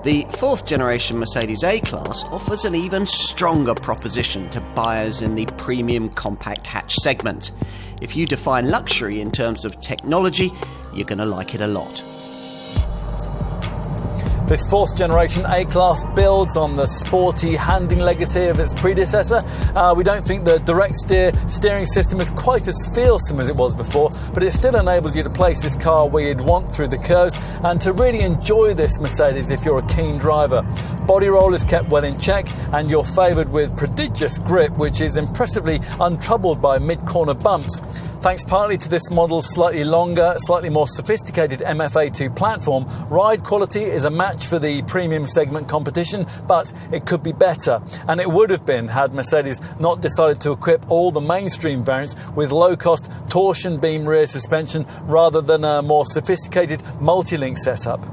The fourth generation Mercedes A-Class offers an even stronger proposition to buyers in the premium compact hatch segment. If you define luxury in terms of technology, you're going to like it a lot. This fourth generation A-Class builds on the sporty handling legacy of its predecessor. We don't think the direct steering system is quite as feelsome as it was before, but it still enables you to place this car where you'd want through the curves and to really enjoy this Mercedes if you're a keen driver. Body roll is kept well in check and you're favoured with prodigious grip, which is impressively untroubled by mid-corner bumps. Thanks partly to this model's slightly longer, slightly more sophisticated MFA2 platform, ride quality is a match for the premium segment competition, but it could be better. And it would have been had Mercedes not decided to equip all the mainstream variants with low-cost torsion beam rear suspension rather than a more sophisticated multi-link setup.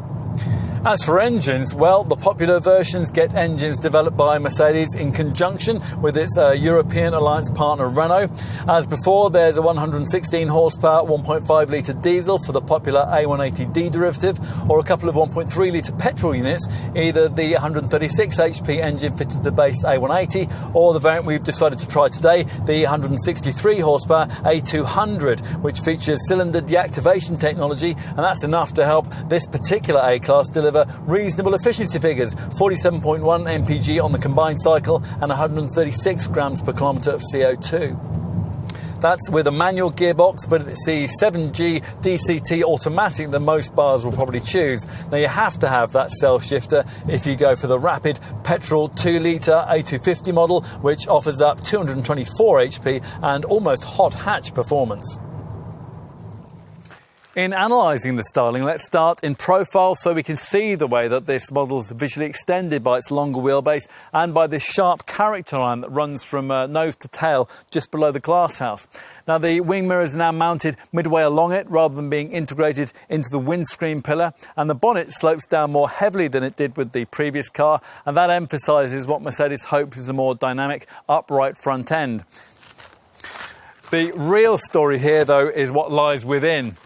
As for engines, well, the popular versions get engines developed by Mercedes in conjunction with its European alliance partner Renault. As before, there's a 116 horsepower 1.5 litre diesel for the popular A180D derivative, or a couple of 1.3 litre petrol units, either the 136 HP engine fitted to the base A180, or the variant we've decided to try today, the 163 horsepower A200, which features cylinder deactivation technology, and that's enough to help this particular A-Class deliver reasonable efficiency figures, 47.1 mpg on the combined cycle and 136 grams per kilometre of CO2. That's with a manual gearbox, but it's the 7G DCT automatic that most buyers will probably choose. Now, you have to have that self-shifter if you go for the rapid petrol 2-litre A250 model, which offers up 224 HP and almost hot hatch performance. In analysing the styling, let's start in profile so we can see the way that this model's visually extended by its longer wheelbase and by this sharp character line that runs from nose to tail just below the glasshouse. Now, the wing mirrors are now mounted midway along it rather than being integrated into the windscreen pillar, and the bonnet slopes down more heavily than it did with the previous car, and that emphasises what Mercedes hopes is a more dynamic, upright front end. The real story here, though, is what lies within.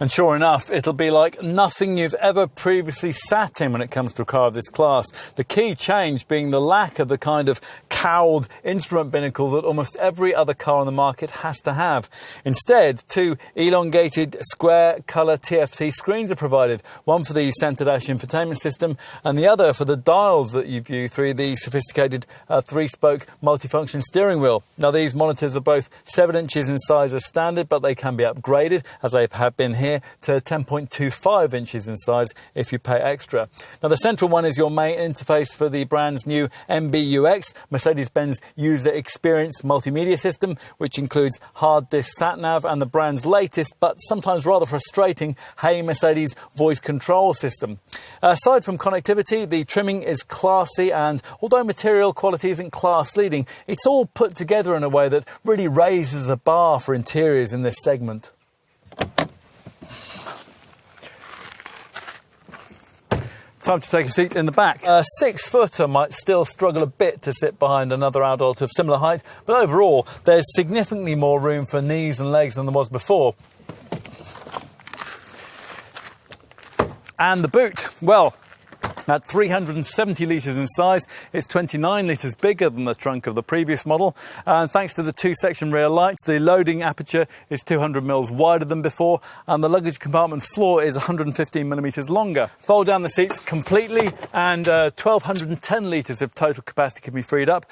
And sure enough, it'll be like nothing you've ever previously sat in when it comes to a car of this class. The key change being the lack of the kind of cowled instrument binnacle that almost every other car on the market has to have. Instead, two elongated square colour TFT screens are provided, one for the centre dash infotainment system and the other for the dials that you view through the sophisticated three-spoke multifunction steering wheel. Now, these monitors are both 7 inches in size as standard, but they can be upgraded, as they have been here, to 10.25 inches in size if you pay extra. Now, the central one is your main interface for the brand's new MBUX, Mercedes-Benz User Experience Multimedia System, which includes hard disk sat-nav and the brand's latest, but sometimes rather frustrating, Hey Mercedes voice control system. Aside from connectivity, the trimming is classy, and although material quality isn't class-leading, it's all put together in a way that really raises the bar for interiors in this segment. Time to take a seat in the back. A 6-footer might still struggle a bit to sit behind another adult of similar height, but overall there's significantly more room for knees and legs than there was before. And the boot, well, at 370 litres in size, it's 29 litres bigger than the trunk of the previous model. And thanks to the 2-section rear lights, the loading aperture is 200mm wider than before, and the luggage compartment floor is 115mm longer. Fold down the seats completely, and 1,210 litres of total capacity can be freed up.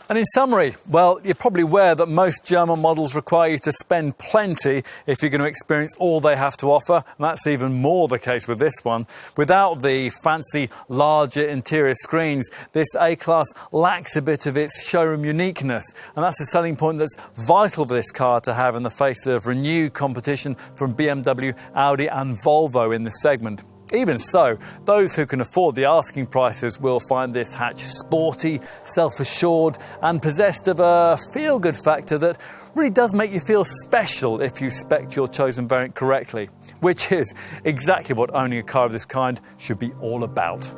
And in summary, well, you're probably aware that most German models require you to spend plenty if you're going to experience all they have to offer, and that's even more the case with this one. Without the fancy, larger interior screens, this A-Class lacks a bit of its showroom uniqueness, and that's a selling point that's vital for this car to have in the face of renewed competition from BMW, Audi and Volvo in this segment. Even so, those who can afford the asking prices will find this hatch sporty, self-assured and possessed of a feel-good factor that really does make you feel special if you spec your chosen variant correctly, which is exactly what owning a car of this kind should be all about.